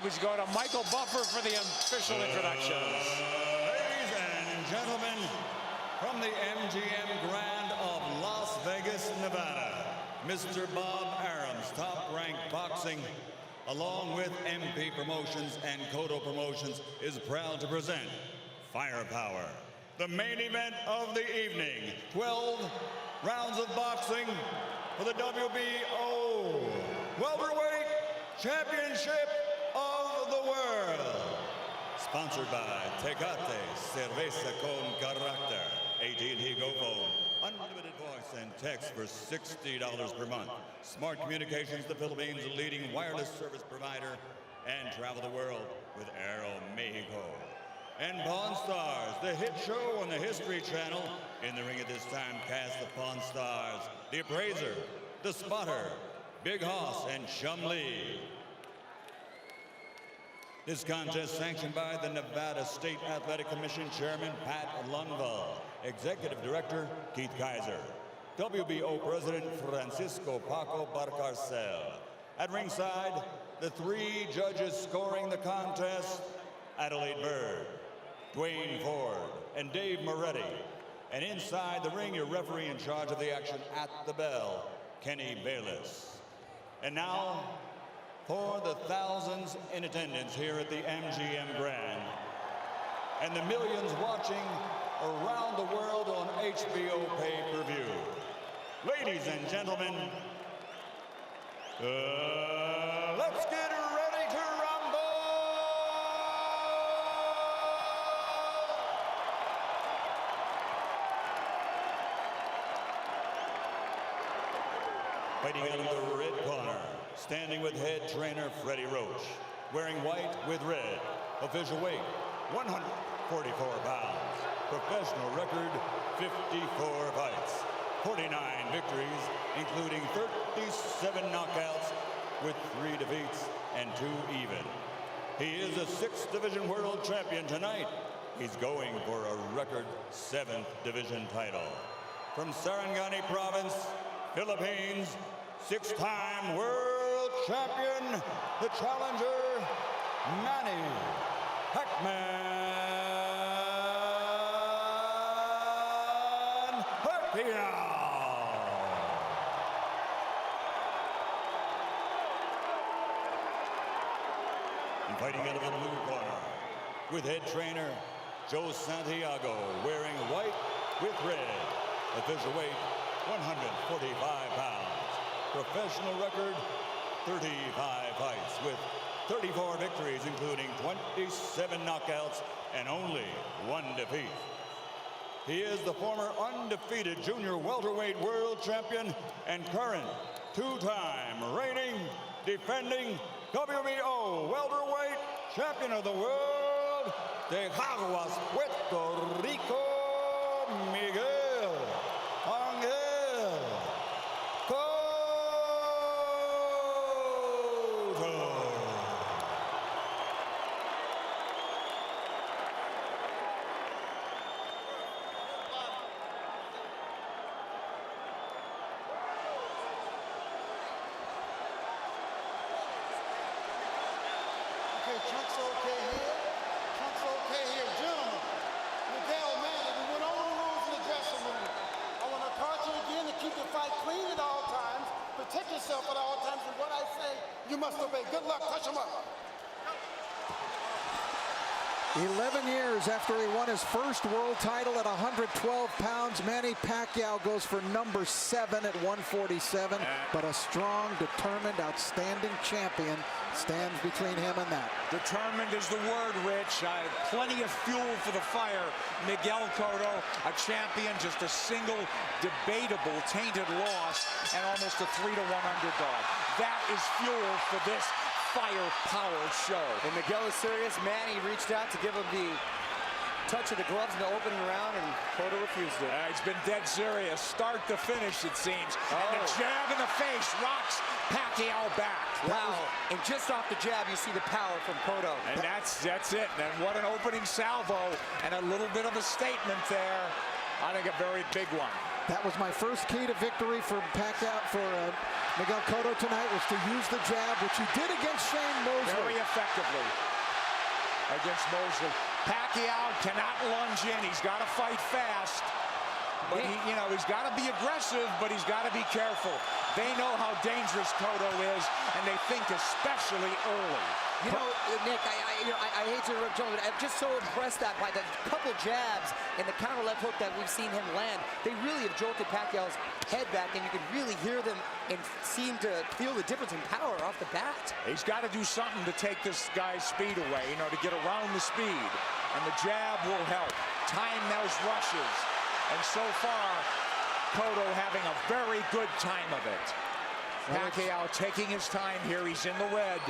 We go to Michael Buffer for the official introductions. Ladies and gentlemen, from the MGM Grand of Las Vegas, Nevada, Mr. Bob Arum's Top Rank Boxing, along with MP Promotions and Cotto Promotions, is proud to present Firepower, the main event of the evening. 12 rounds of boxing for the WBO Welterweight Championship of the World. Sponsored by Tecate Cerveza con Carácter. AT&T Go Phone. Unlimited voice and text for $60 per month. Smart Communications, the Philippines' leading wireless service provider. And travel the world with Aeromexico. And Pawn Stars, the hit show on the History Channel. In the ring at this time, cast the Pawn Stars, the Appraiser, the Spotter, Big Hoss, and Chum Lee. This contest sanctioned by the Nevada State Athletic Commission Chairman Pat Lundvall, Executive Director Keith Kaiser, WBO President Francisco Paco Barcarcel. At ringside, the three judges scoring the contest, Adelaide Bird, Dwayne Ford, and Dave Moretti. And inside the ring, your referee in charge of the action at the bell, Kenny Bayless. And now, for the thousands in attendance here at the MGM Grand, and the millions watching around the world on HBO pay-per-view. Ladies and gentlemen, let's get ready to rumble! Fighting out of the red corner, standing with head trainer Freddie Roach, wearing white with red, official weight 144 pounds, professional record 54 fights, 49 victories, including 37 knockouts with 3 defeats and 2 even. He is a 6th division world champion tonight. He's going for a record 7th division title. From Sarangani Province, Philippines, 6-time world champion, the challenger, Manny Pacquiao. And fighting out of the blue corner, with head trainer Joe Santiago, wearing white with red, official weight 145 pounds. Professional record, 35 fights with 34 victories, including 27 knockouts and only 1 defeat. He is the former undefeated junior welterweight world champion and current 2-time reigning, defending WBO welterweight champion of the world, de Caguas, Puerto Rico, Miguel. Chunks okay here. Chunks okay here. Gentlemen, Miguel, Manny, we went over the rules in the dressing room. I want to caution you again to keep the fight clean at all times, protect yourself at all times, and what I say, you must obey. Good luck. Touch him up. 11 years after he won his first world title at 112 pounds, Manny Pacquiao goes for number 7 at 147. But a strong, determined, outstanding champion stands between him and that. Determined is the word, Rich. Plenty of fuel for the fire. Miguel Cotto, a champion, just a single debatable tainted loss, and almost a 3-1 underdog. That is fuel for this firepower show. And Miguel is serious. Manny reached out to give him the touch of the gloves in the opening round, and Cotto refused it. He's been dead serious, start to finish, it seems. And the jab in the face rocks Pacquiao back. Wow. And just off the jab, you see the power from Cotto. And that's it. And what an opening salvo, and a little bit of a statement there. I think a very big one. That was my first key to victory for Pacquiao, for Miguel Cotto tonight, was to use the jab, which he did against Shane Mosley. Very effectively against Mosley. Pacquiao cannot lunge in. He's got to fight fast. But he's got to be aggressive, but he's got to be careful. They know how dangerous Cotto is, and they think especially early. You know, Nick, I hate to interrupt Jones, but I'm just so impressed that by the couple jabs and the counter left hook that we've seen him land, they really have jolted Pacquiao's head back, and you can really hear them and seem to feel the difference in power off the bat. He's got to do something to take this guy's speed away, to get around the speed, and the jab will help. Time those rushes, and so far, Cotto having a very good time of it. Pacquiao taking his time here. He's in the red.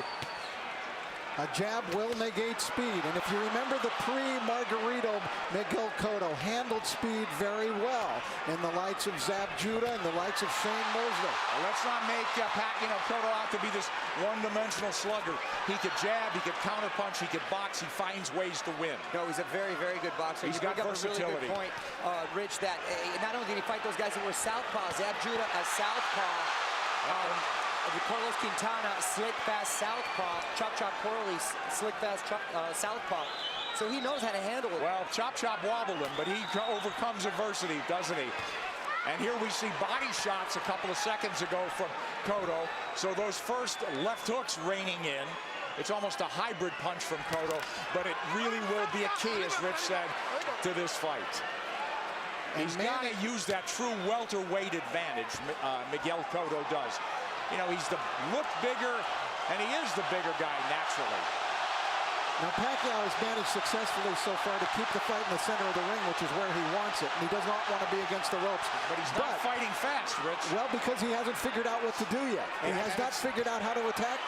A jab will negate speed, and if you remember the pre-Margarito, Miguel Cotto handled speed very well in the likes of Zab Judah and the likes of Shane Mosley. Well, let's not make Cotto out to be this one-dimensional slugger. He could jab, he could counterpunch, he could box, he finds ways to win. No, he's a very, very good boxer. He's got versatility. A really good point, Rich, that not only did he fight those guys that were southpaws, Zab Judah a southpaw, Carlos Quintana, slick, fast southpaw. Chop Chop Corley, slick, fast southpaw. So he knows how to handle it. Well, Chop wobbled him, but he overcomes adversity, doesn't he? And here we see body shots a couple of seconds ago from Cotto. So those first left hooks raining in. It's almost a hybrid punch from Cotto, but it really will be a key, as Rich said, to this fight. He's got to use that true welterweight advantage, Miguel Cotto does. He's look bigger, and he is the bigger guy naturally. Now, Pacquiao has managed successfully so far to keep the fight in the center of the ring, which is where he wants it. And he does not want to be against the ropes. But he's not fighting fast, Rich. Well, because he hasn't figured out what to do yet. He has not figured out how to attack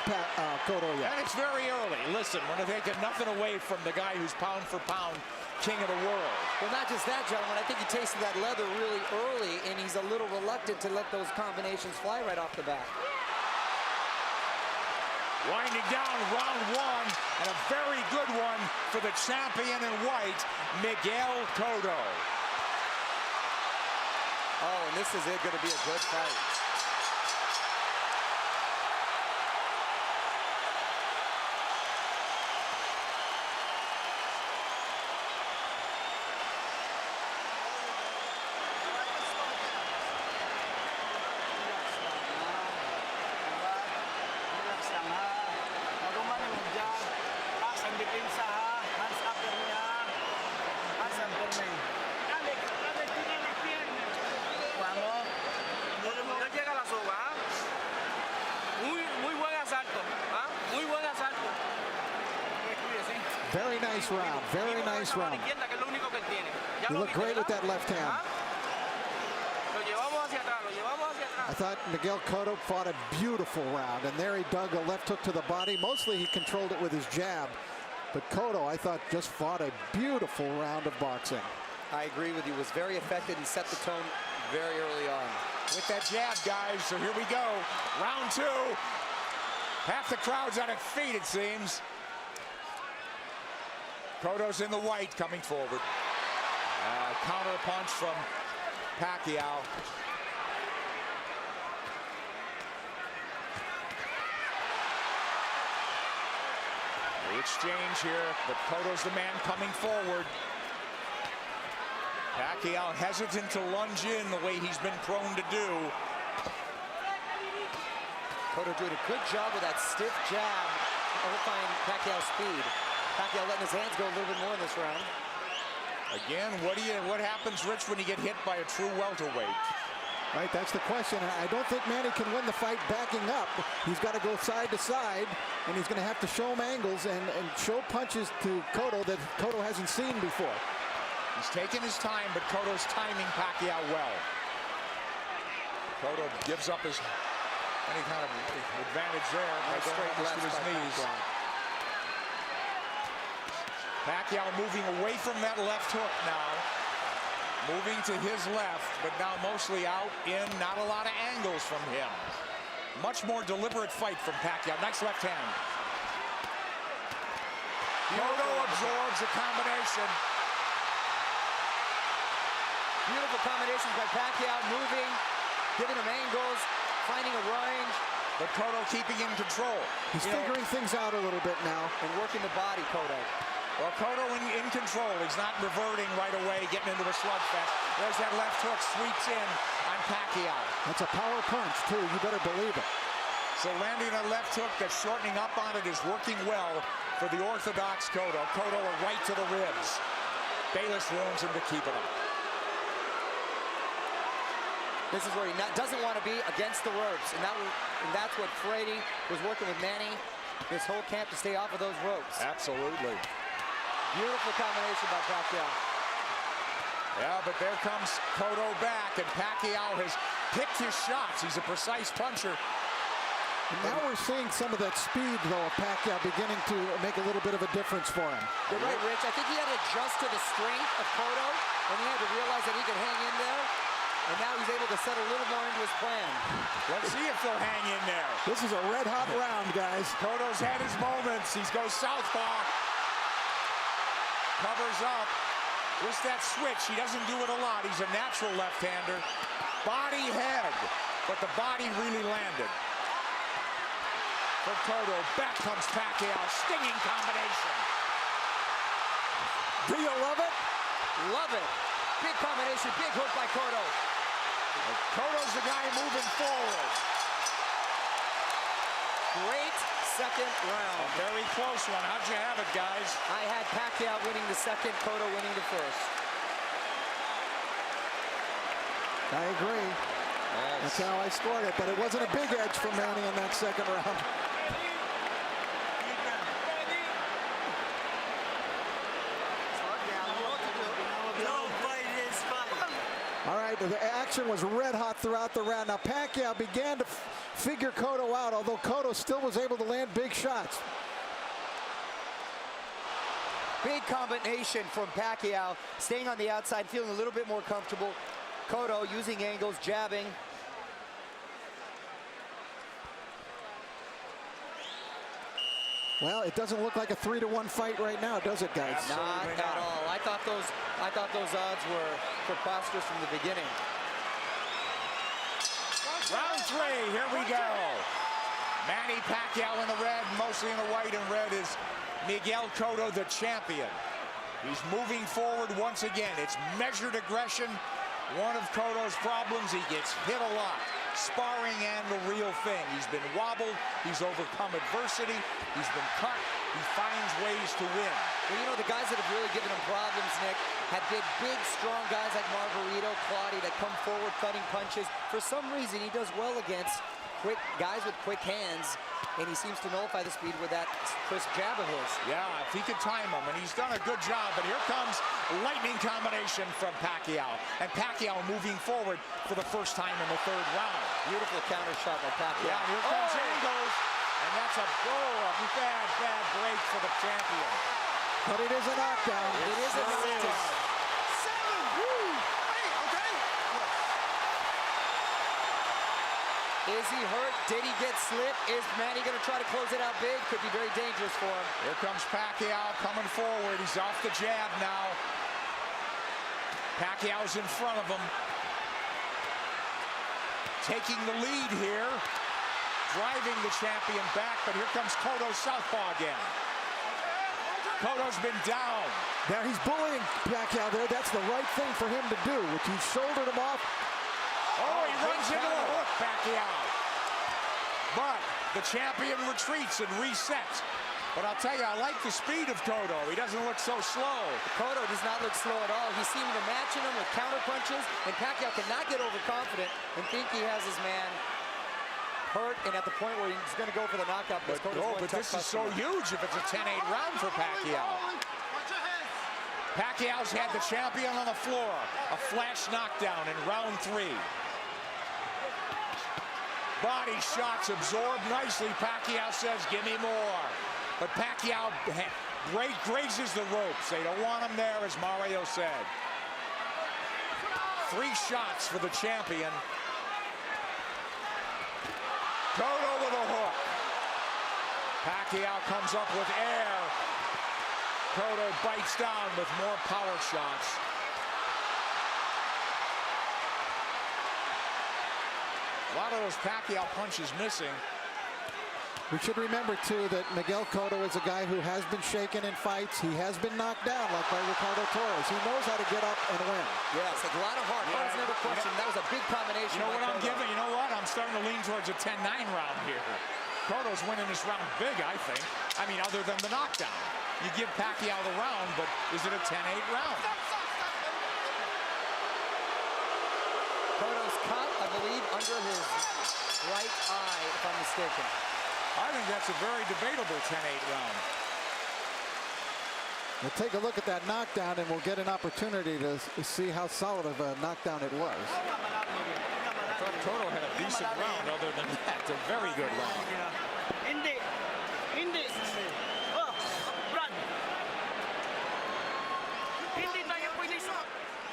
Cotto yet. And it's very early. Listen, we're taking nothing away from the guy who's pound for pound king of the world. Well, not just that, gentlemen. I think he tasted that leather really early, and he's a little reluctant to let those combinations fly right off the bat. Winding down round one, and a very good one for the champion in white, Miguel Cotto. Oh, and this is going to be a good fight. Very nice round. Very nice round. You look great with that left hand. I thought Miguel Cotto fought a beautiful round, and there he dug a left hook to the body. Mostly he controlled it with his jab. But Cotto, I thought, just fought a beautiful round of boxing. I agree with you. Was very effective and set the tone very early on. With that jab, guys. So here we go. Round two. Half the crowd's on its feet, it seems. Cotto's in the white coming forward. Counter punch from Pacquiao. The exchange here, but Cotto's the man coming forward. Pacquiao hesitant to lunge in the way he's been prone to do. Cotto doing a good job with that stiff jab, overfying Pacquiao's speed. Pacquiao letting his hands go a little bit more in this round. Again, what happens, Rich, when you get hit by a true welterweight? Right, that's the question. I don't think Manny can win the fight backing up. He's got to go side to side, and he's going to have to show him angles and show punches to Cotto that Cotto hasn't seen before. He's taking his time, but Cotto's timing Pacquiao well. Cotto gives up any kind of advantage there by going almost to his knees. Pacquiao moving away from that left hook now. Moving to his left, but now mostly out in, not a lot of angles from him. Much more deliberate fight from Pacquiao. Nice left hand. Cotto absorbs the combination. Beautiful combinations by Pacquiao, moving, giving him angles, finding a range. But Cotto keeping in control. He's figuring things out a little bit now. And working the body, Cotto. Well, Cotto in control. He's not reverting right away, getting into a slugfest. There's that left hook, sweeps in on Pacquiao. That's a power punch, too. You better believe it. So landing a left hook that's shortening up on it is working well for the orthodox Cotto. Cotto a right to the ribs. Bayless warns him to keep it up. This is where he doesn't want to be against the ropes. And that's what Frady was working with Manny this whole camp to stay off of those ropes. Absolutely. Beautiful combination by Pacquiao. Yeah, but there comes Cotto back, and Pacquiao has picked his shots. He's a precise puncher. And now we're seeing some of that speed, though, of Pacquiao beginning to make a little bit of a difference for him. You're right, Rich. I think he had to adjust to the strength of Cotto, and he had to realize that he could hang in there. And now he's able to set a little more into his plan. Let's see if they'll hang in there. This is a red-hot round, guys. Cotto's had his moments. He goes southpaw. Covers up. Just that switch. He doesn't do it a lot. He's a natural left-hander. Body head. But the body really landed. For Cotto. Back comes Pacquiao. Stinging combination. Do you love it? Love it. Big combination. Big hook by Cotto. Cotto's the guy moving forward. Great second round. A very close one. How'd you have it, guys? I had Pacquiao winning the second, Cotto winning the first. I agree. Yes. That's how I scored it, but it wasn't a big edge for Manny in that second round. All right, the action was red hot throughout the round. Now Pacquiao began to figure Cotto out, although Cotto still was able to land big shots. Big combination from Pacquiao, staying on the outside, feeling a little bit more comfortable. Cotto using angles, jabbing. Well, it doesn't look like a 3-1 fight right now, does it, guys? Not at all. I thought those odds were preposterous from the beginning. Round three, here we go. Manny Pacquiao in the red, mostly in the white and red is Miguel Cotto, the champion. He's moving forward once again. It's measured aggression. One of Cotto's problems, he gets hit a lot. Sparring and the real thing. He's been wobbled. He's overcome adversity. He's been cut. He finds ways to win. Well, you know, the guys that have really given him problems, Nick, have been big, strong guys like Margarito, Claudio that come forward cutting punches. For some reason, he does well against quick guys with quick hands, and he seems to nullify the speed with that crisp jab of his. Yeah, if he could time him, and he's done a good job. But here comes lightning combination from Pacquiao. And Pacquiao moving forward for the first time in the third round. Beautiful counter shot by Pacquiao. Yeah, here comes angles. And that's a bad break for the champion. But it is a knockdown. It is a knockdown. Is he hurt? Did he get slipped? Is Manny going to try to close it out big? Could be very dangerous for him. Here comes Pacquiao coming forward. He's off the jab now. Pacquiao's in front of him. Taking the lead here. Driving the champion back, but here comes Cotto southpaw again. Cotto's been down. Now he's bullying Pacquiao there. That's the right thing for him to do, which he shouldered him off. Oh, he runs into a hook, Pacquiao. But the champion retreats and resets. But I'll tell you, I like the speed of Cotto. He doesn't look so slow. Cotto does not look slow at all. He's seeming to matching him with counter punches, and Pacquiao cannot get overconfident and think he has his man hurt and at the point where he's going to go for the knockout. But this is so huge if it's a 10-8 round for Pacquiao. Pacquiao's had the champion on the floor. A flash knockdown in round 3. Body shots absorbed nicely. Pacquiao says, give me more. But Pacquiao grazes the ropes. They don't want him there, as Mario said. 3 shots for the champion. Cotto with a hook. Pacquiao comes up with air. Cotto bites down with more power shots. A lot of those Pacquiao punches missing. We should remember, too, that Miguel Cotto is a guy who has been shaken in fights. He has been knocked down, like by Ricardo Torres. He knows how to get up and win. Yes, a lot of heart. Heart is never questioned. That was a big combination. You know what I'm giving? You know what? I'm starting to lean towards a 10-9 round here. Cotto's winning this round big, I think. I mean, other than the knockdown. You give Pacquiao the round, but is it a 10-8 round? Cotto's cut, I believe, under his right eye, if I'm mistaken. I think that's a very debatable 10-8 round. We'll take a look at that knockdown, and we'll get an opportunity to see how solid of a knockdown it was. I thought Cotto had a decent round. Other than that, a very good round.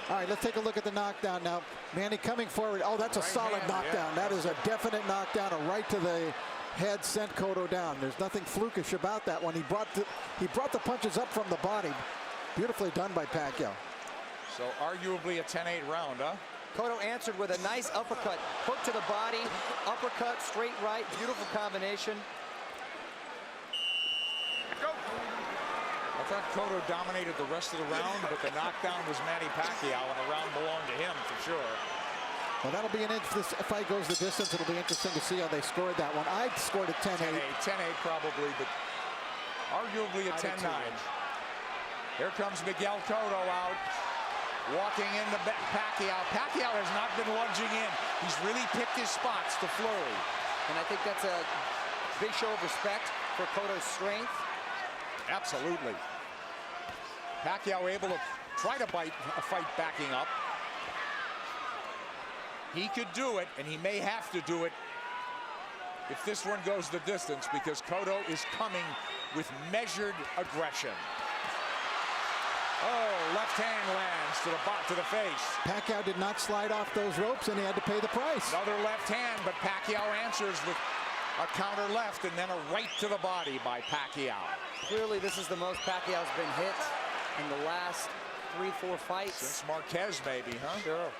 All right, let's take a look at the knockdown now. Manny coming forward. Oh, that's a solid knockdown. That is a definite knockdown, a right to the head, sent Cotto down. There's nothing flukish about that one. He brought the punches up from the body. Beautifully done by Pacquiao. So arguably a 10-8 round, huh? Cotto answered with a nice uppercut. Hook to the body, uppercut, straight right. Beautiful combination. I thought Cotto dominated the rest of the round, but the knockdown was Manny Pacquiao, and the round belonged to him for sure. Well, that'll be if this fight goes the distance, it'll be interesting to see how they scored that one. I scored a 10-8. 10-8 probably, but arguably a 10-9. Here comes Miguel Cotto out, walking into Pacquiao. Pacquiao has not been lunging in. He's really picked his spots to flurry. And I think that's a big show of respect for Cotto's strength. Absolutely. Pacquiao able to try to fight backing up. He could do it, and he may have to do it if this one goes the distance, because Cotto is coming with measured aggression. Oh, left hand lands to the face. Pacquiao did not slide off those ropes, and he had to pay the price. Another left hand, but Pacquiao answers with a counter left and then a right to the body by Pacquiao. Clearly, this is the most Pacquiao's been hit in the last 3-4 fights. Since Marquez, maybe, huh? Sure.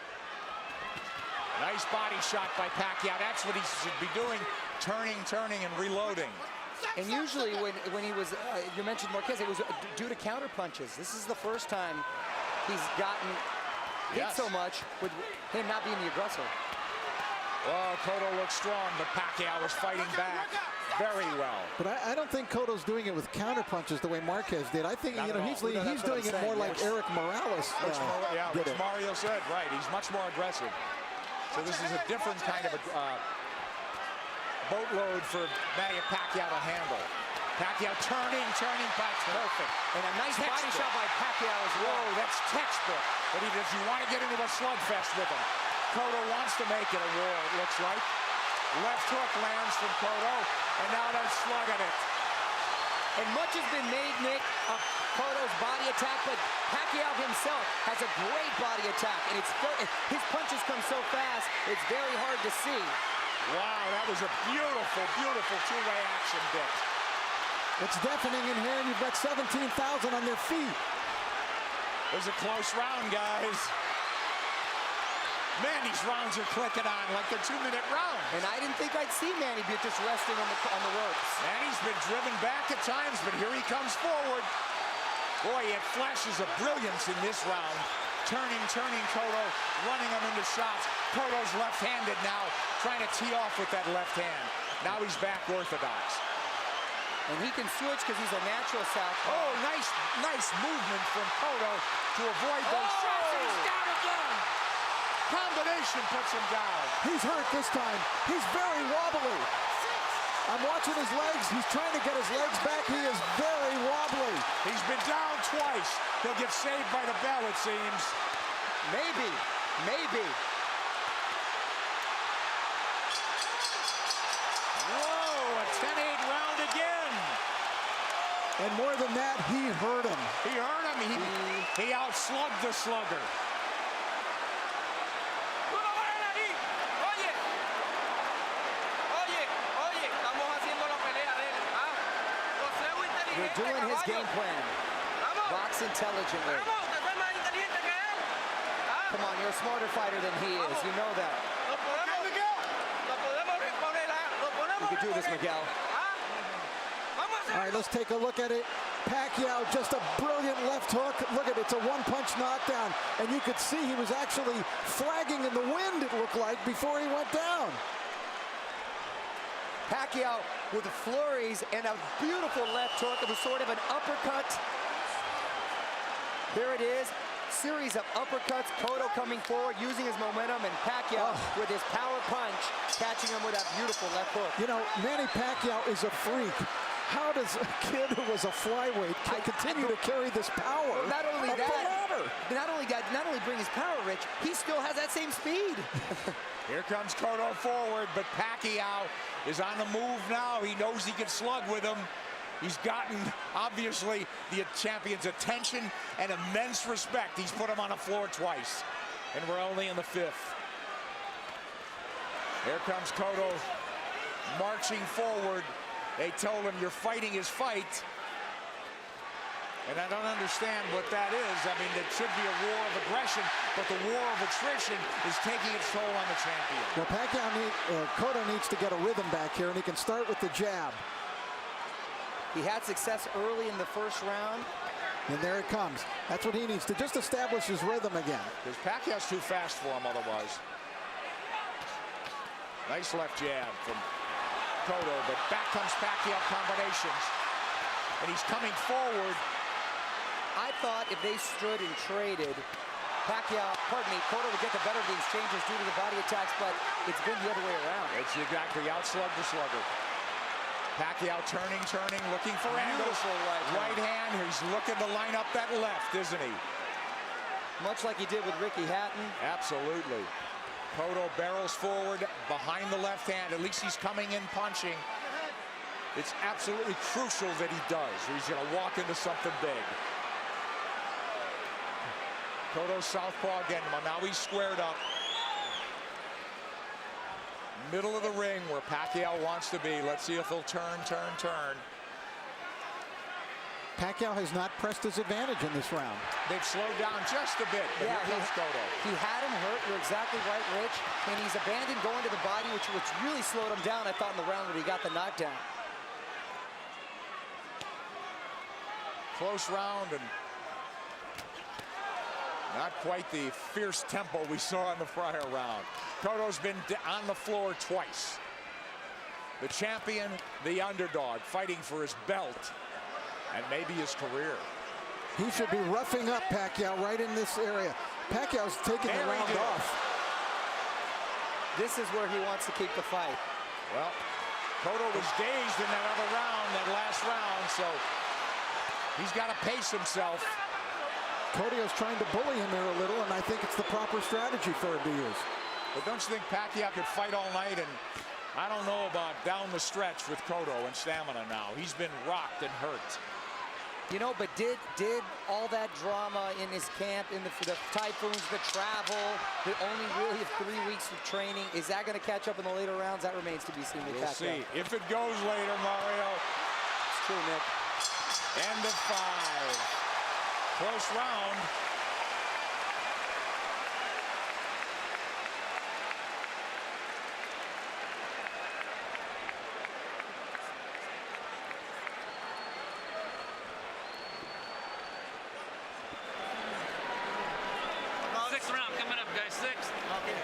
Nice body shot by Pacquiao. That's what he should be doing, turning, and reloading. And usually when he was, you mentioned Marquez, it was due to counter punches. This is the first time he's gotten hit so much with him not being the aggressor. Oh, Cotto looks strong, but Pacquiao was fighting back very well. But I don't think Cotto's doing it with counter punches the way Marquez did. I think he's doing it more like Eric Morales which Mario said, right. He's much more aggressive. So this is a different kind of a boatload for Manny Pacquiao to handle. Pacquiao turning, perfect. And a nice body shot by Pacquiao as well. Whoa, that's textbook. But does he want to get into a slugfest with him? Cotto wants to make it a war, it looks like. Left hook lands from Cotto, and now they're slugging it. And much has been made, Nick, of Cotto's body attack, but Pacquiao himself has a great body attack, and his punches come so fast, it's very hard to see. Wow, that was a beautiful, beautiful two-way action, Dick. It's deafening in here, and you've got 17,000 on their feet. It was a close round, guys. Man, these rounds are clicking on like they're 2-minute rounds. And I didn't think I'd see Manny be just resting on the ropes. Manny's been driven back at times, but here he comes forward. Boy, he had flashes of brilliance in this round. Turning Cotto, running him into shots. Cotto's left-handed now, trying to tee off with that left hand. Now he's back orthodox. And he can switch because he's a natural southpaw. Oh, nice movement from Cotto to avoid those shots, and he's down again. Combination puts him down. He's hurt this time. He's very wobbly. I'm watching his legs. He's trying to get his legs back. He is very wobbly. He's been down twice. He'll get saved by the bell, it seems. Maybe. Whoa, a 10-8 round again. And more than that, he hurt him. He hurt him. He outslugged the slugger. You're doing his game plan. Box intelligently. Come on, you're a smarter fighter than he is. You know that. We could do this, Miguel. All right, let's take a look at it. Pacquiao, just a brilliant left hook. Look at it, it's a one-punch knockdown. And you could see he was actually flagging in the wind, it looked like, before he went down. Pacquiao with the flurries and a beautiful left hook. It was sort of an uppercut. There it is. Series of uppercuts. Cotto coming forward, using his momentum, and Pacquiao with his power punch, catching him with that beautiful left hook. You know, Manny Pacquiao is a freak. How does a kid who was a flyweight continue to carry this power? Well, not only up that, the ladder? not only bring his power, Rich, he still has that same speed. Here comes Cotto forward, but Pacquiao is on the move now. He knows he can slug with him. He's gotten, obviously, the champion's attention and immense respect. He's put him on the floor twice, and we're only in the fifth. Here comes Cotto marching forward. They told him, you're fighting his fight. And I don't understand what that is. I mean, it should be a war of aggression, but the war of attrition is taking its toll on the champion. Well, Cotto needs to get a rhythm back here, and he can start with the jab. He had success early in the first round. And there it comes. That's what he needs to just establish his rhythm again. Because Pacquiao's too fast for him otherwise. Nice left jab from Cotto, but back comes Pacquiao combinations. And he's coming forward. I thought if they stood and traded, Cotto would get the better of the exchanges due to the body attacks, but it's been the other way around. It's exactly outslug the slugger. Pacquiao turning, looking for angles. Right hand. He's looking to line up that left, isn't he? Much like he did with Ricky Hatton. Absolutely. Cotto barrels forward behind the left hand. At least he's coming in punching. It's absolutely crucial that he does, or he's going to walk into something big. Cotto southpaw again. Well, now he's squared up. Middle of the ring where Pacquiao wants to be. Let's see if he'll turn. Pacquiao has not pressed his advantage in this round. They've slowed down just a bit, but here comes Cotto. He had him hurt. You're exactly right, Rich. And he's abandoned going to the body, which really slowed him down, I thought, in the round when he got the knockdown. Close round and not quite the fierce tempo we saw in the prior round. Cotto's been on the floor twice. The champion, the underdog, fighting for his belt and maybe his career. He should be roughing up Pacquiao right in this area. Pacquiao's taking the round off. This is where he wants to keep the fight. Well, Cotto was dazed in that other round, that last round, so he's got to pace himself. Cotto's trying to bully him here a little, and I think it's the proper strategy for him to use. But don't you think Pacquiao could fight all night? And I don't know about down the stretch with Cotto and stamina now. He's been rocked and hurt. You know, but did all that drama in his camp, in the typhoons, the travel, the only really 3 weeks of training, is that going to catch up in the later rounds? That remains to be seen with Pacquiao. We'll see. If it goes later, Mario. It's true, Nick. End of 5. Close round. Sixth round coming up, guys. Sixth. Okay.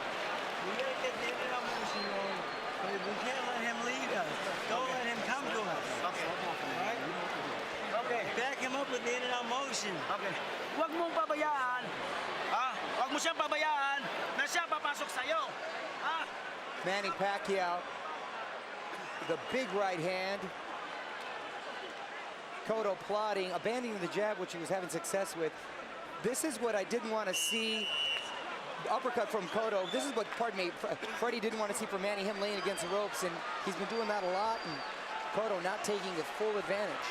We gotta get the end of our motion going. But we can't let him lead us. Don't let him come to us. Okay. Alright? Okay. Back him up with the end of our motion. Okay. Huwag mong pabayaan. Ha? Huwag mo siyang pabayaan na siya papasok sa'yo. Ha? Manny Pacquiao, the big right hand. Cotto plotting, abandoning the jab, which he was having success with. This is what I didn't want to see. Uppercut from Cotto. This is what, Freddie didn't want to see from Manny, him laying against the ropes, and he's been doing that a lot, and Cotto not taking the full advantage.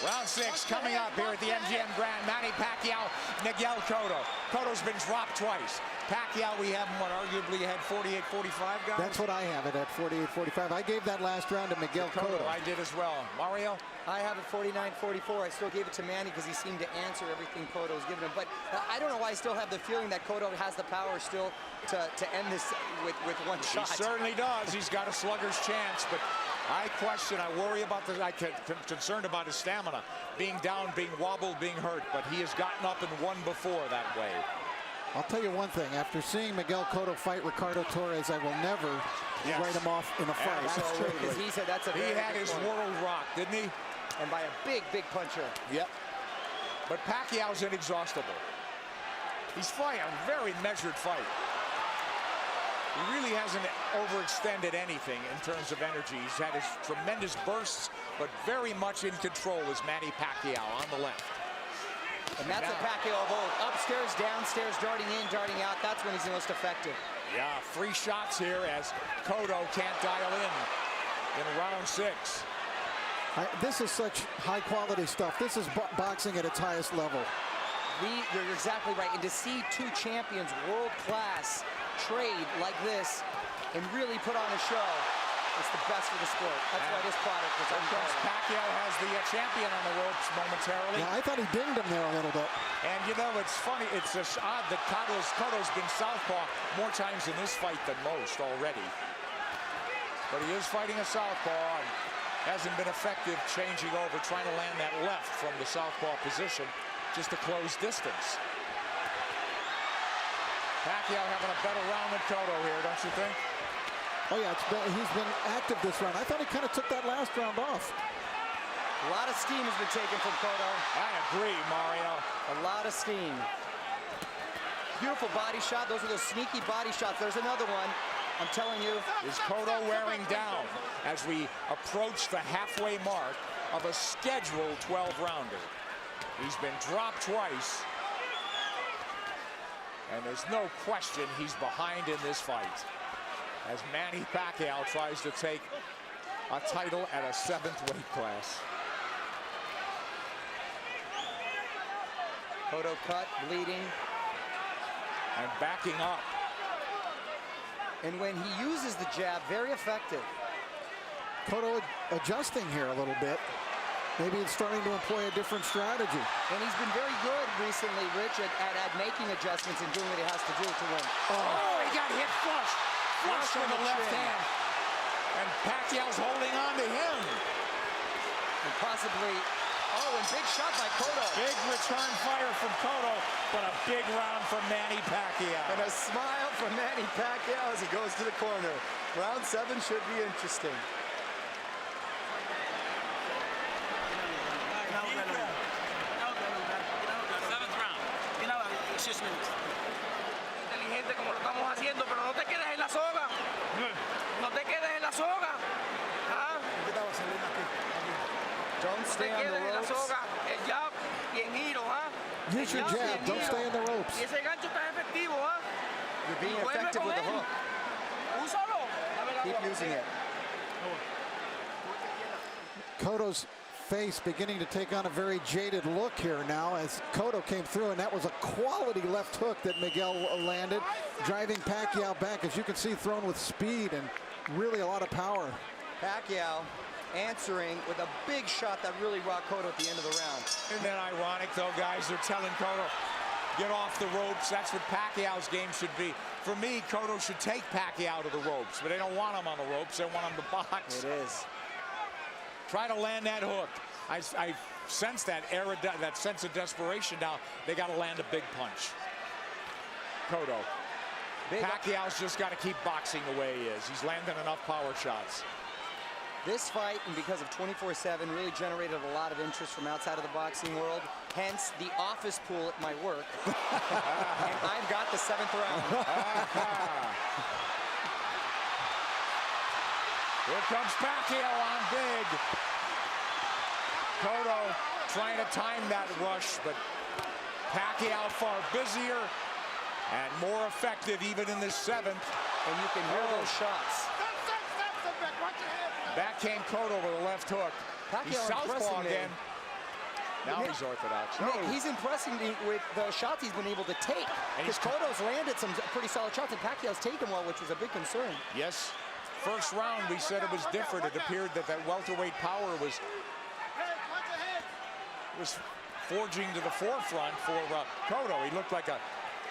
Round 6 coming up here at the MGM Grand. Manny Pacquiao, Miguel Cotto. Cotto's been dropped twice. Pacquiao, we have him, arguably had 48-45, guys? That's what I have it at 48-45. I gave that last round to Miguel Cotto. I did as well. Mario? I have it 49-44. I still gave it to Manny because he seemed to answer everything Cotto was giving him. But I don't know why I still have the feeling that Cotto has the power still to end this with one shot. He certainly does. He's got a slugger's chance, but I worry about I'm concerned about his stamina. Being down, being wobbled, being hurt, but he has gotten up and won before that way. I'll tell you one thing. After seeing Miguel Cotto fight Ricardo Torres, I will never write him off in a fight. Absolutely. Because he said that's a very He had good his point. world rocked, didn't he? And by a big, big puncher. Yep. But Pacquiao's inexhaustible. He's fighting a very measured fight. He really hasn't overextended anything in terms of energy. He's had his tremendous bursts, but very much in control is Manny Pacquiao on the left. And that's a Pacquiao of old. Upstairs, downstairs, darting in, darting out. That's when he's the most effective. Yeah, 3 shots here as Cotto can't dial in round 6. This is such high-quality stuff. This is boxing at its highest level. You're exactly right. And to see 2 champions, world-class, trade like this and really put on a show, it's the best for the sport. That's why this product is unbelievable. Pacquiao has the champion on the ropes momentarily. Yeah, I thought he dinged him there a little bit. And you know, it's funny, it's just odd that Cotto's been southpaw more times in this fight than most already. But he is fighting a southpaw and hasn't been effective changing over, trying to land that left from the southpaw position just to close distance. Pacquiao having a better round than Cotto here, don't you think? Oh yeah, he's been active this round. I thought he kind of took that last round off. A lot of steam has been taken from Cotto. I agree, Mario. A lot of steam. Beautiful body shot. Those are those sneaky body shots. There's another one. I'm telling you. Is Cotto wearing down as we approach the halfway mark of a scheduled 12-rounder? He's been dropped twice. And there's no question he's behind in this fight, as Manny Pacquiao tries to take a title at a 7th weight class. Cotto cut, bleeding. And backing up. And when he uses the jab, very effective. Cotto adjusting here a little bit. Maybe it's starting to employ a different strategy. And he's been very good recently, Rich, at making adjustments and doing what he has to do to win. Oh, he got hit flush. Flush with the left hand. And Pacquiao's holding on to him. And possibly, and big shot by Cotto. Big return fire from Cotto, but a big round from Manny Pacquiao. And a smile from Manny Pacquiao as he goes to the corner. Round 7 should be interesting. Inteligente como lo estamos haciendo, pero no te quedes en la soga. No te quedes en la soga. ¿Ah? Don't stay on the ropes. El jab y en giro, ¿ah? Use your jab. Don't stay in the ropes. Y ese gancho está efectivo, ¿ah? You're being effective with the hook. Úsalo. Keep using it. Cotto's face beginning to take on a very jaded look here now as Cotto came through, and that was a quality left hook that Miguel landed, driving Pacquiao back, as you can see, thrown with speed and really a lot of power. Pacquiao answering with a big shot that really rocked Cotto at the end of the round. Isn't that ironic, though, guys? They're telling Cotto, get off the ropes. That's what Pacquiao's game should be. For me, Cotto should take Pacquiao to the ropes, but they don't want him on the ropes. They want him to box. It is. Try to land that hook. I sense that sense of desperation now. They got to land a big punch. Cotto. Pacquiao's just got to keep boxing the way he is. He's landing enough power shots. This fight, and because of 24/7, really generated a lot of interest from outside of the boxing world. Hence, the office pool at my work. And I've got the 7th round. Here comes Pacquiao on big. Cotto trying to time that rush, but Pacquiao far busier and more effective even in this 7th. And you can hear those shots. Back came Cotto with a left hook. He's southpaw again. Now he's orthodox. Nick, he's impressing me with the shots he's been able to take. Because Cotto's landed some pretty solid shots, and Pacquiao's taken well, which was a big concern. Yes. First round, we said it was different. It appeared that welterweight power was forging to the forefront for Cotto. He looked like a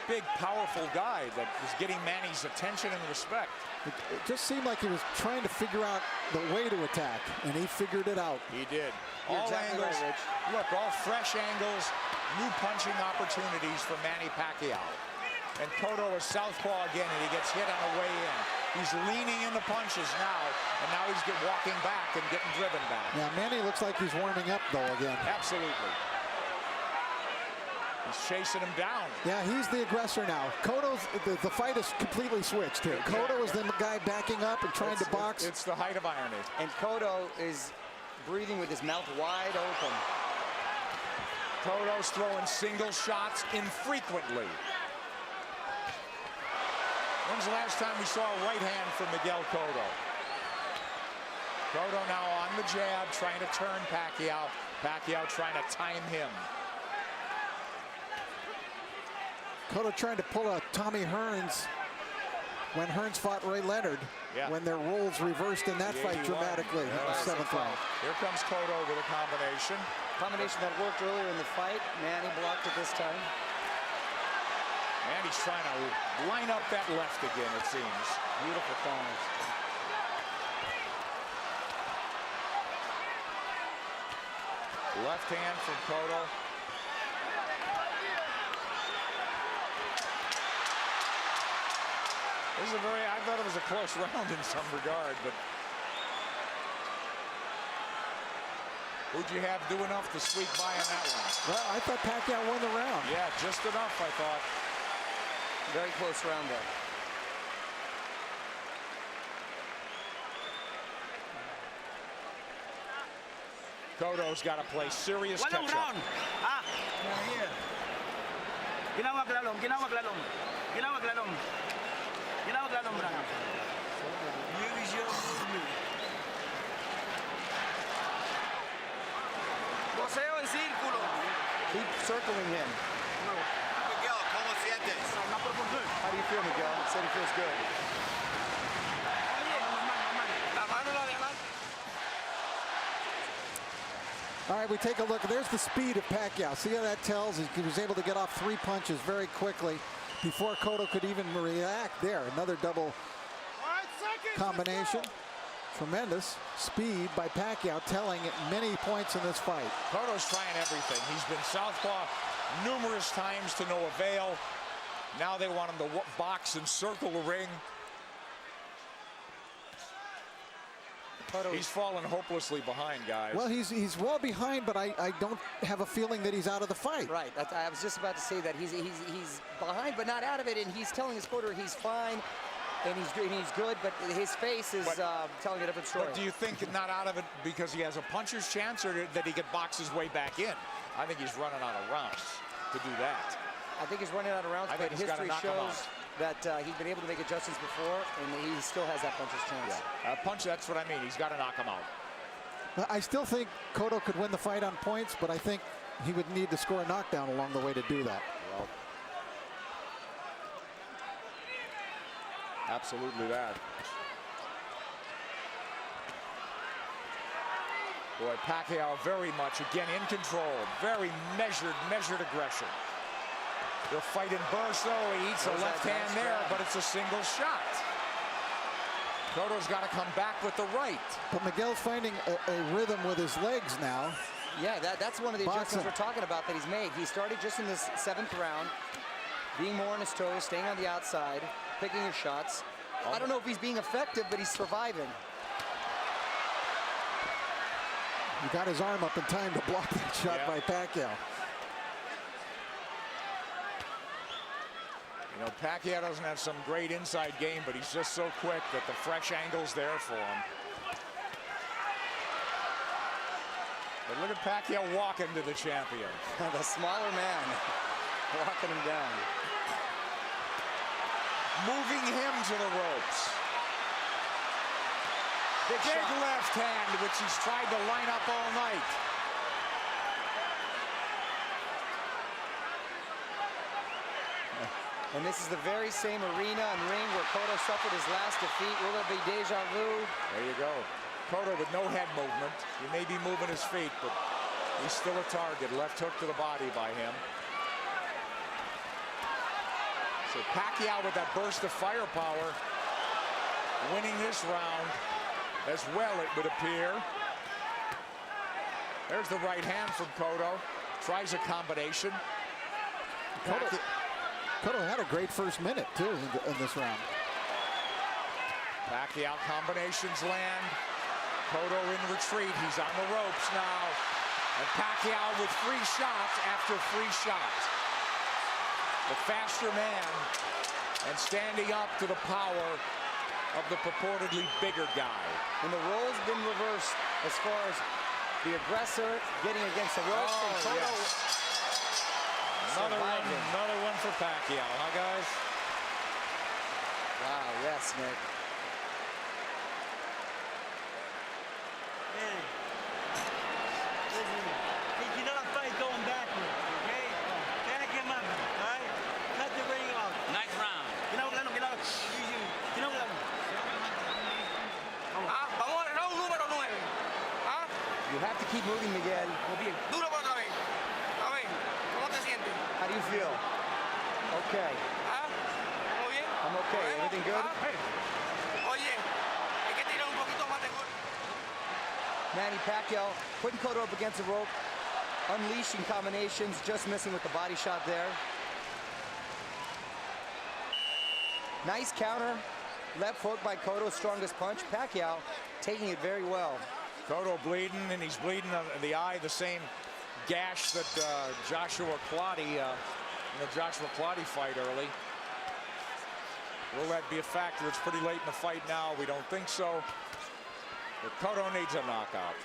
big, powerful guy that was getting Manny's attention and respect. It just seemed like he was trying to figure out the way to attack, and he figured it out. He did. You're All exactly angles. right, Rich. Look, all fresh angles, new punching opportunities for Manny Pacquiao. And Cotto is southpaw again, and he gets hit on the way in. He's leaning into punches now, and now he's walking back and getting driven back. Yeah, Manny looks like he's warming up, though, again. Absolutely. He's chasing him down. Yeah, he's the aggressor now. Cotto's, the fight is completely switched here. Cotto is the guy backing up and trying to box. It's the height of irony. And Cotto is breathing with his mouth wide open. Cotto's throwing single shots infrequently. When's the last time we saw a right hand from Miguel Cotto? Cotto now on the jab, trying to turn Pacquiao. Pacquiao trying to time him. Cotto trying to pull a Tommy Hearns when Hearns fought Ray Leonard, when their roles reversed in that fight dramatically in the 7th round. Here comes Cotto with a combination. Combination that worked earlier in the fight. Manny blocked it this time. Manny's trying to line up that left again, it seems. Beautiful corners. Left hand from Cotto. This is I thought it was a close round in some regard, but who'd you have do enough to squeak by on that one? Well, I thought Pacquiao won the round. Yeah, just enough, I thought. Very close round there. Cotto's got to play serious Walang catch-up. round. Ginawag lalong, ginawag lalong. Ginawag lalong. Ginawag lalong, Brad. Use your movement. Boseo en círculo. Keep circling him. Miguel, ¿cómo sientes? How do you feel, Miguel? He said he feels good. La mano la de adelante. All right, we take a look. There's the speed of Pacquiao. See how that tells? He was able to get off 3 punches very quickly before Cotto could even react there. Another double combination. Tremendous speed by Pacquiao, telling at many points in this fight. Cotto's trying everything. He's been southpaw numerous times to no avail. Now they want him to box and circle the ring. He's fallen hopelessly behind, guys. Well, he's well behind, but I don't have a feeling that he's out of the fight. Right. I was just about to say that he's behind, but not out of it, and he's telling his corner he's fine, and he's good, but his face is telling a different story. But do you think not out of it because he has a puncher's chance, or that he could box his way back in? I think he's running out of rounds to do that. I think he's running out of rounds, but history shows that he's been able to make adjustments before, and he still has that puncher's chance. Yeah. Punch, that's what I mean. He's got to knock him out. I still think Cotto could win the fight on points, but I think he would need to score a knockdown along the way to do that. Well, absolutely that. Boy, Pacquiao very much, again, in control. Very measured aggression. They'll fight in bursts, though. He eats a left hand there, but it's a single shot. Cotto's got to come back with the right. But Miguel's finding a rhythm with his legs now. Yeah, that's one of the adjustments we're talking about that he's made. He started just in this 7th round, being more on his toes, staying on the outside, picking his shots. I don't know if he's being effective, but he's surviving. He got his arm up in time to block that shot by Pacquiao. You know, Pacquiao doesn't have some great inside game, but he's just so quick that the fresh angle's there for him. But look at Pacquiao walking to the champion. The smaller man walking him down. Moving him to the ropes. Big left hand, which he's tried to line up all night. And this is the very same arena and ring where Cotto suffered his last defeat. Will there be deja vu? There you go. Cotto with no head movement. He may be moving his feet, but he's still a target. Left hook to the body by him. So Pacquiao with that burst of firepower, winning this round as well, it would appear. There's the right hand from Cotto. Tries a combination. Cotto had a great first minute, too, in this round. Pacquiao combinations land. Cotto in retreat. He's on the ropes now. And Pacquiao with free shots after free shots. The faster man and standing up to the power of the purportedly bigger guy. And the roles been reversed as far as the aggressor getting against the ropes. And Cotto Another one for Pacquiao, huh, guys? Wow, yes, Nick. Hey, listen, he cannot fight going backwards, okay? Back him up, all right? Cut the ring off. Nice round. Vamos al round número 9. ¿Ah? You have to keep moving, Miguel. Duro por otra vez. A ver, ¿cómo te sientes? How do you feel? Okay. ¿Ah? ¿Muy bien? I'm okay. Everything good? Oye, hay que tirar un poquito más de gol. Manny Pacquiao putting Cotto up against the rope, unleashing combinations, just missing with the body shot there. Nice counter. Left hook by Cotto, strongest punch. Pacquiao taking it very well. Cotto bleeding, and he's bleeding in the eye, the same gash that Joshua Clottey, in the Joshua Clottey fight early. Will that be a factor? It's pretty late in the fight now. We don't think so. But Cotto needs a knockout.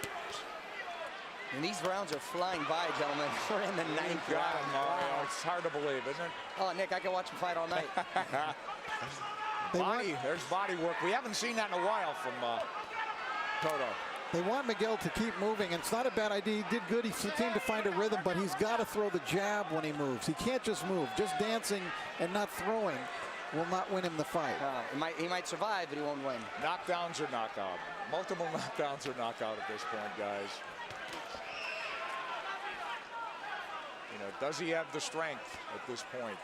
And these rounds are flying by, gentlemen. We're in the ninth round. Mario. It's hard to believe, isn't it? Oh, Nick, I can watch him fight all night. There's body work. We haven't seen that in a while from Cotto. They want Miguel to keep moving, and it's not a bad idea. He did good. He seemed to find a rhythm, but he's got to throw the jab when he moves. He can't just move. Just dancing and not throwing will not win him the fight. He might survive, but he won't win. Knockdowns or knockout. Multiple knockdowns or knockout at this point, guys. You know, does he have the strength at this point?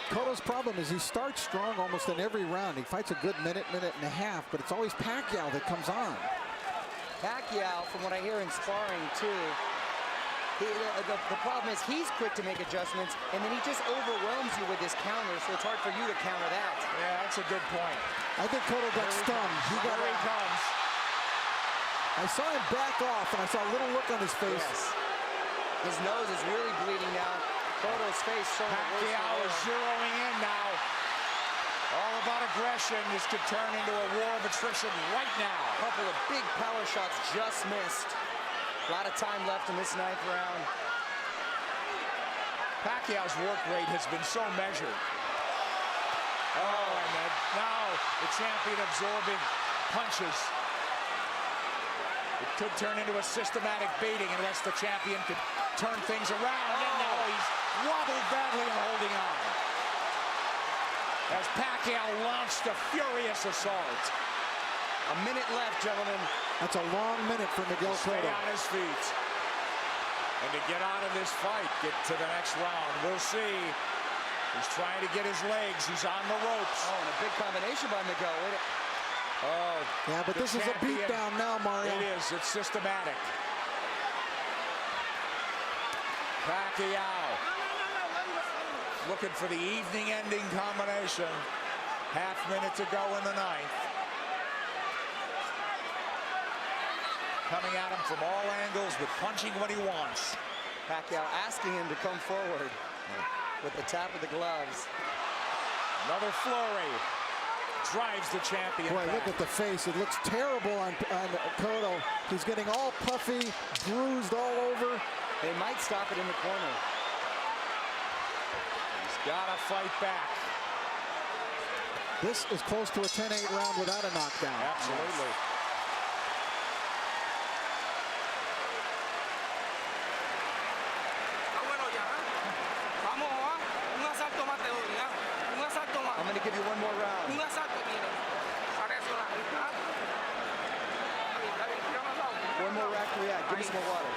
Cotto's problem is he starts strong almost in every round. He fights a good minute and a half, but it's always Pacquiao that comes on. Pacquiao, from what I hear in sparring too, the problem is he's quick to make adjustments, and then he just overwhelms you with his counter, so it's hard for you to counter that. Yeah, that's a good point. I think Cotto got stunned. Here he comes. I saw him back off, and I saw a little look on his face. Yes. His nose is really bleeding now. Cotto's face showing Pacquiao is zeroing in now. All about aggression. This could turn into a war of attrition right now. A couple of big power shots just missed. A lot of time left in this ninth round. Pacquiao's work rate has been so measured. Oh, and now the champion absorbing punches. It could turn into a systematic beating unless the champion could turn things around. And now he's wobbled badly and holding on. As Pacquiao launched a furious assault. A minute left, gentlemen. That's a long minute for Miguel Stay Cotto. on his feet. And to get out of this fight, get to the next round. We'll see. He's trying to get his legs. He's on the ropes. Oh, and a big combination by Miguel. Oh, yeah, but this is a beatdown now, Mario. It is. It's systematic. Pacquiao looking for the evening-ending combination. Half minute to go in the ninth. Coming at him from all angles, but punching what he wants. Pacquiao asking him to come forward with the tap of the gloves. Another flurry. Drives the champion Boy, back. look at the face. It looks terrible on Cotto. He's getting all puffy, bruised all over. They might stop it in the corner. He's got to fight back. This is close to a 10-8 round without a knockdown. Absolutely. I'm going to give you one more round. One more me some more water.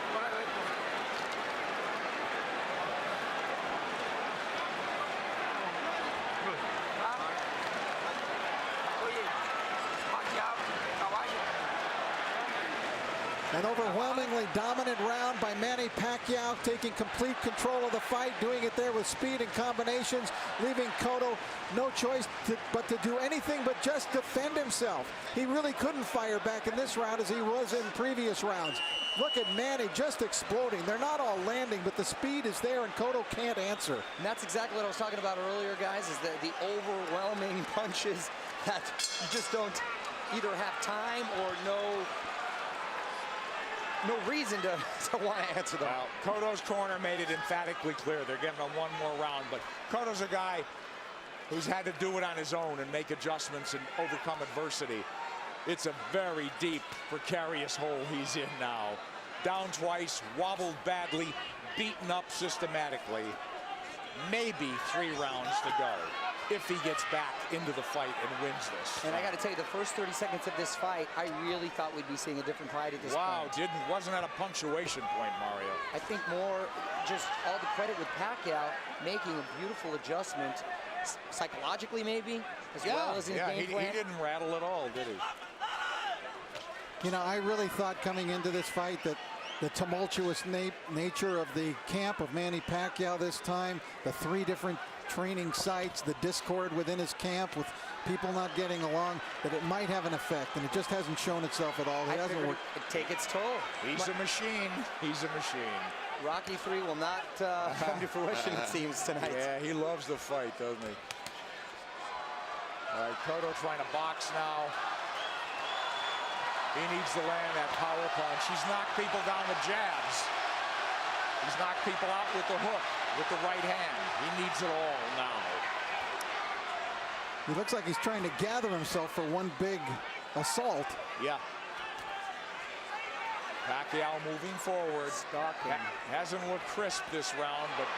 An overwhelmingly dominant round by Manny Pacquiao, taking complete control of the fight, doing it there with speed and combinations, leaving Cotto no choice but to do anything but just defend himself. He really couldn't fire back in this round as he was in previous rounds. Look at Manny just exploding. They're not all landing, but the speed is there, and Cotto can't answer. And that's exactly what I was talking about earlier, guys, is the overwhelming punches that you just don't either have time or no reason to want to answer them. Well, Cotto's corner made it emphatically clear they're getting him one more round, but Cotto's a guy who's had to do it on his own and make adjustments and overcome adversity. It's a very deep, precarious hole he's in now. Down twice, wobbled badly, beaten up systematically. Maybe 3 rounds to go if he gets back into the fight and wins this. And I got to tell you, the first 30 seconds of this fight, I really thought we'd be seeing a different fight at this point. Wow, wasn't at a punctuation point, Mario. I think more just all the credit with Pacquiao making a beautiful adjustment, psychologically maybe, as well as in game plan. He didn't rattle at all, did he? You know, I really thought coming into this fight that the tumultuous nature of the camp of Manny Pacquiao this time, the 3 different training sites, the discord within his camp with people not getting along, that it might have an effect, and it just hasn't shown itself at all. It hasn't worked. It'd take its toll. He's a machine. He's a machine. Rocky 3 will not come to fruition, it seems, tonight. Yeah, he loves the fight, doesn't he? All right, Cotto trying to box now. He needs to land that power punch. He's knocked people down with jabs. He's knocked people out with the hook, with the right hand. He needs it all now. He looks like he's trying to gather himself for one big assault. Yeah. Pacquiao moving forward. Hasn't looked crisp this round, but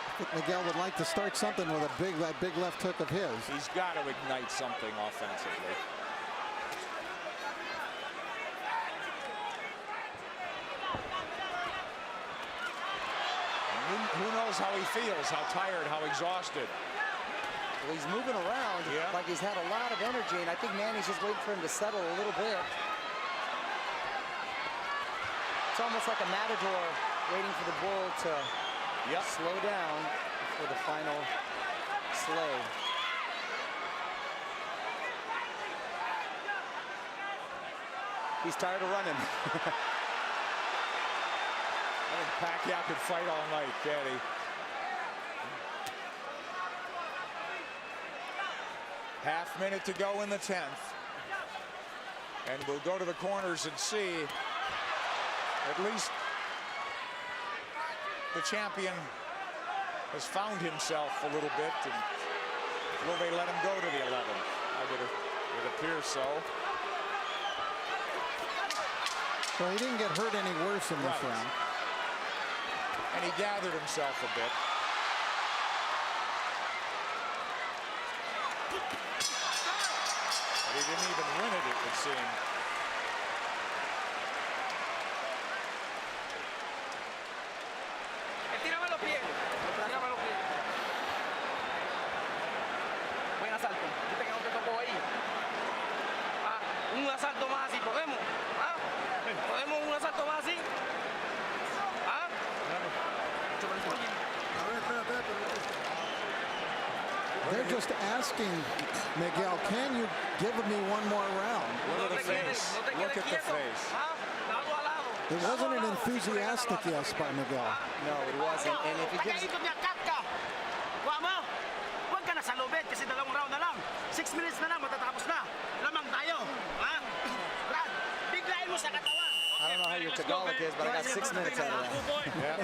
I think Miguel would like to start something with that big left hook of his. he's got to ignite something offensively. Who knows how he feels, how tired, how exhausted. Well, he's moving around like he's had a lot of energy, and I think Manny's just waiting for him to settle a little bit. It's almost like a matador waiting for the bull to slow down for the final slay. He's tired of running. I think Pacquiao could fight all night, can't he? Half minute to go in the 10th. And we'll go to the corners and see at least the champion has found himself a little bit. And will they let him go to the 11th? It appears so. Well, he didn't get hurt any worse in this round. And he gathered himself a bit. But he didn't even win it would seem. Tírame los pies. Tírame los pies. Buen asalto. ¿Viste que no te tocó ahí? Un asalto más así, ¿podemos? ¿Podemos un asalto más así? They're just asking Miguel, can you give me one more round? Look at the face. Look at the face. It wasn't an enthusiastic yes by Miguel. No, it wasn't. And if he gives... Huwag ka na sa lobet kasi 2 round na lang. 6 minutes na lang, matatapos na. Lamang tayo. Brad, biglayin mo sa katawan. I don't know how your Tagalog is, but I got 6 minutes out of that.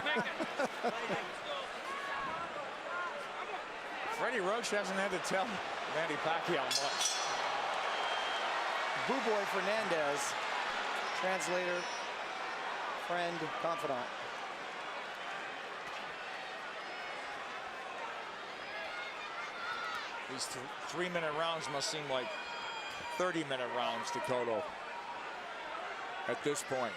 Freddie Roach hasn't had to tell Manny Pacquiao much. Boo Boy Fernandez, translator, friend, confidant. These 3-minute rounds must seem like 30-minute rounds to Cotto. at this point.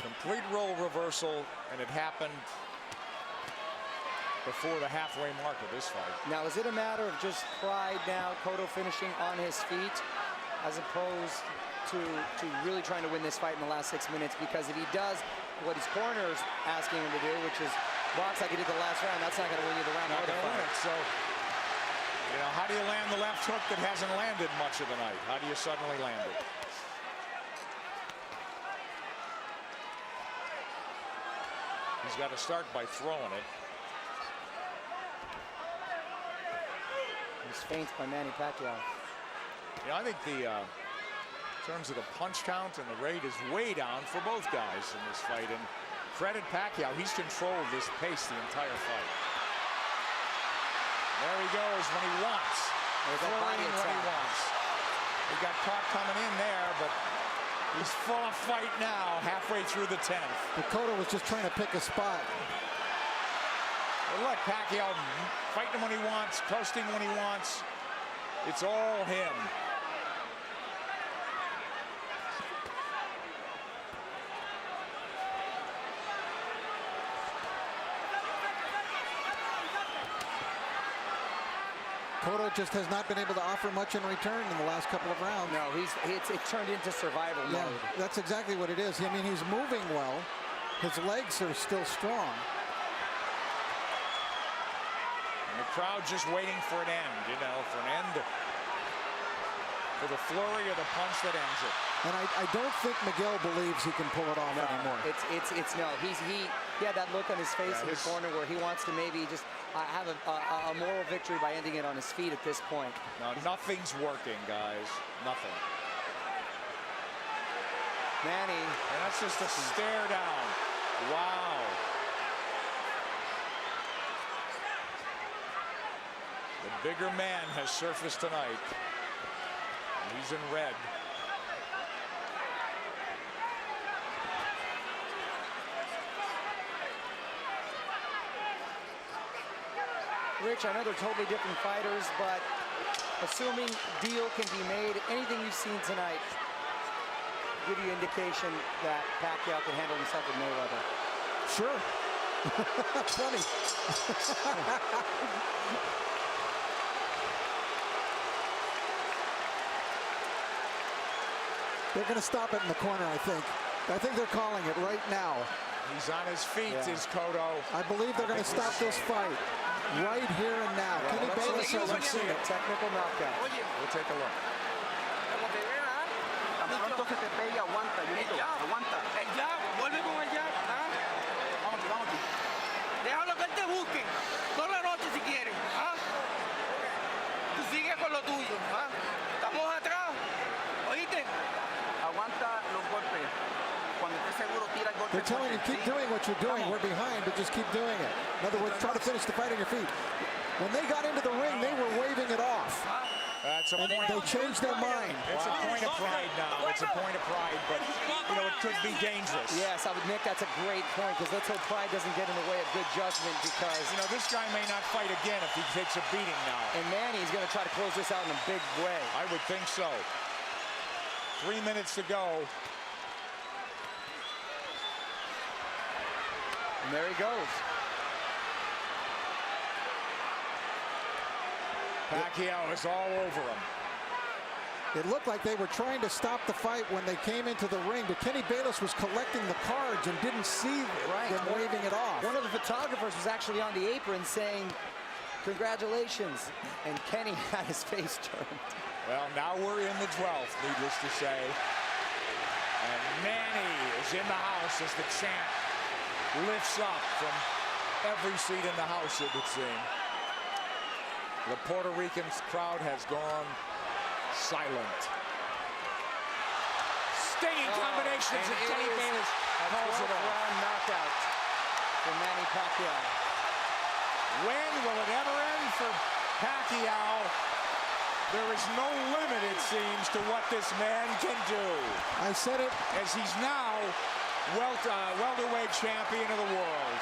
Complete role reversal, and it happened before the halfway mark of this fight. Now, is it a matter of just pride now, Cotto finishing on his feet, as opposed to really trying to win this fight in the last 6 minutes? Because if he does what his corner's asking him to do, which is box like he did the last round, that's not going to win you the round or the fight. So, you know, how do you land the left hook that hasn't landed much of the night? How do you suddenly land it? He's got to start by throwing it. He's feints by Manny Pacquiao. You know, I think the in terms of the punch count and the rate is way down for both guys in this fight. And credit Pacquiao, he's controlled this pace the entire fight. There he goes when he wants. There's that body when he wants. He got caught coming in there, but he's full of fight now, halfway through the 10th. Cotto was just trying to pick a spot. Well, look, Pacquiao fighting him when he wants, coasting when he wants. It's all him. Cotto just has not been able to offer much in return in the last couple of rounds. No, it's turned into survival Yeah, mode. that's exactly what it is. I mean, he's moving well. His legs are still strong. And the crowd just waiting for an end, you know, for the flurry of the punch that ends it. And I don't think Miguel believes he can pull it off anymore. No. He had that look on his face in the corner where he wants to maybe just have a moral victory by ending it on his feet at this point. No, nothing's working, guys. Nothing. Manny. And that's just a stare down. Wow. The bigger man has surfaced tonight. He's in red. Rich, I know they're totally different fighters, but assuming deal can be made, anything you've seen tonight give you indication that Pacquiao can handle himself with Mayweather? Sure. Funny. They're going to stop it in the corner, I think. I think they're calling it right now. He's on his feet, is Cotto. I believe they're going to stop this fight right here and now. Yeah, Kenny Bayless hasn't seen it. Technical knockout. We'll take a look. Tan pronto se te pegue, aguanta, Junito, aguanta. Ya, vuelve con el jab. Vamos, vamos. Déjalo que él te busque. Toda la noche si quiere. Tú sigue con lo tuyo. Estamos atrás. ¿Oíste? Aguanta los golpes. Cuando estés seguro, tira el golpe. They're telling you, keep doing what you're doing. We're behind, but just keep doing it. In other words, try to finish the fight on your feet. When they got into the ring, they were waving it off. That's a And point. they changed their mind. It's a point of pride now. It's a point of pride, but you know it could be dangerous. Yes, Nick, that's a great point, because let's hope pride doesn't get in the way of good judgment, because You know, this guy may not fight again if he takes a beating now. and Manny's going to try to close this out in a big way. I would think so. 3 minutes to go. And there he goes. Pacquiao is all over him. It looked like they were trying to stop the fight when they came into the ring, but Kenny Bayless was collecting the cards and didn't see them waving it off. One of the photographers was actually on the apron saying, "Congratulations," and Kenny had his face turned. Well, now we're in the 12th, needless to say. And Manny is in the house as the chant lifts up from every seat in the house, it would seem. The Puerto Rican crowd has gone silent. Stinging combinations, and Kenny Bayless calls it off. Round knockout for Manny Pacquiao. When will it ever end for Pacquiao? There is no limit, it seems, to what this man can do. I said it. As he's now welterweight champion of the world.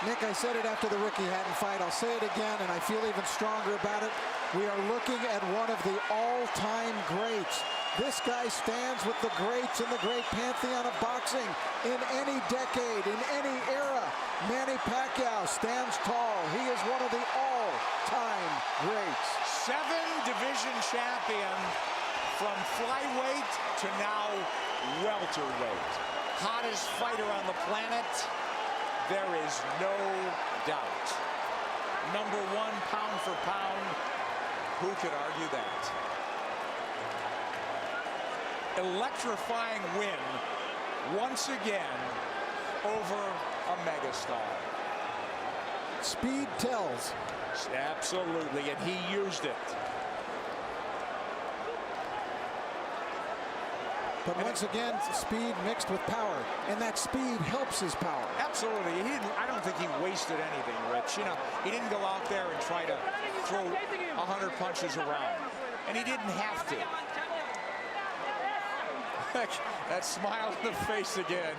Nick, I said it after the Ricky Hatton fight. I'll say it again, and I feel even stronger about it. We are looking at one of the all-time greats. This guy stands with the greats in the great pantheon of boxing in any decade, in any era. Manny Pacquiao stands tall. He is one of the all-time greats. 7-division champion from flyweight to now welterweight. Hottest fighter on the planet. There is no doubt. Number 1 pound for pound. Who could argue that? Electrifying win once again over a megastar. Speed tells. Absolutely, and he used it. But once again, speed mixed with power, and that speed helps his power. Absolutely. I don't think he wasted anything, Rich. You know, he didn't go out there and try to throw 100 punches around, and he didn't have to. That smile on the face again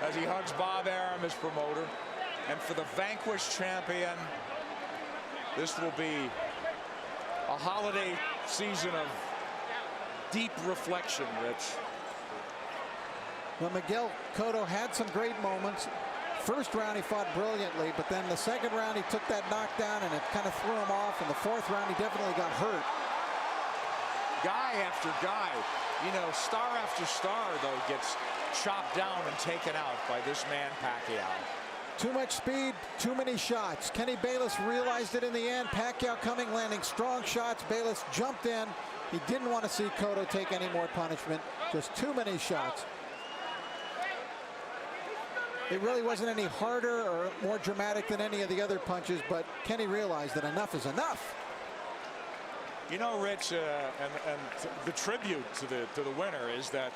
as he hugs Bob Arum, his promoter. And for the vanquished champion, this will be a holiday season of deep reflection, Rich. Well, Miguel Cotto had some great moments. First round he fought brilliantly, but then the second round he took that knockdown and it kind of threw him off. And the fourth round he definitely got hurt. Guy after guy, you know, star after star, though, gets chopped down and taken out by this man Pacquiao. Too much speed, too many shots. Kenny Bayless realized it in the end. Pacquiao coming, landing strong shots. Bayless jumped in. He didn't want to see Cotto take any more punishment. Just too many shots. It really wasn't any harder or more dramatic than any of the other punches, but Kenny realized that enough is enough. You know, Rich, and the tribute to the winner is that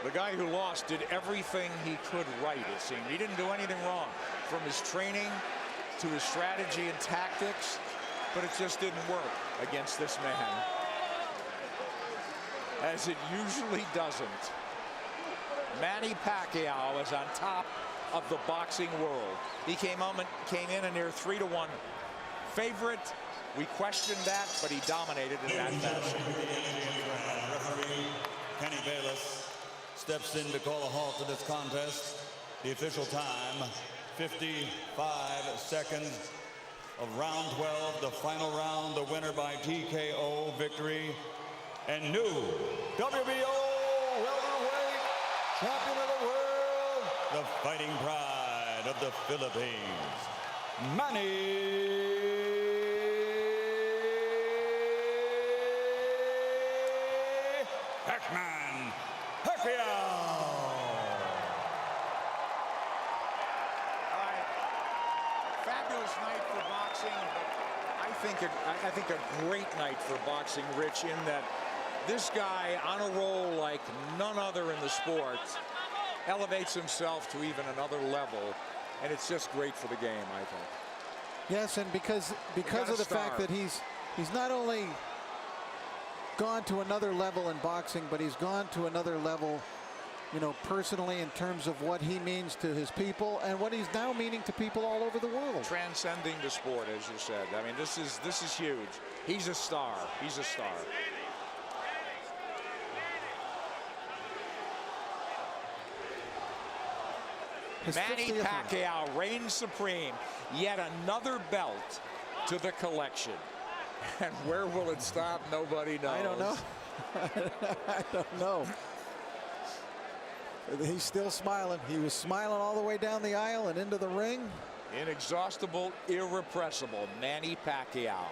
the guy who lost did everything he could right, it seemed. He didn't do anything wrong, from his training to his strategy and tactics, but it just didn't work against this man, as it usually doesn't. Manny Pacquiao is on top of the boxing world. He came in a near 3-1 favorite. We questioned that, but he dominated in that fashion. Referee Kenny Bayless steps in to call a halt to this contest. The official time, 55 seconds of round 12, the final round, the winner by TKO victory, and new WBO welterweight champion of the world, the fighting pride of the Philippines, Manny Pacquiao. Fabulous night for boxing, but I think a great night for boxing, Rich, in that this guy on a roll like none other in the sport elevates himself to even another level, and it's just great for the game, I think. Yes, and because of the fact that he's not only gone to another level in boxing, but he's gone to another level, you know, personally, in terms of what he means to his people and what he's now meaning to people all over the world. Transcending the sport, as you said. I mean, this is huge. He's a star. He's a star. Manny Pacquiao reigns supreme. Yet another belt to the collection. And where will it stop? Nobody knows. I don't know. I don't know. He's still smiling. He was smiling all the way down the aisle and into the ring. Inexhaustible, irrepressible Manny Pacquiao.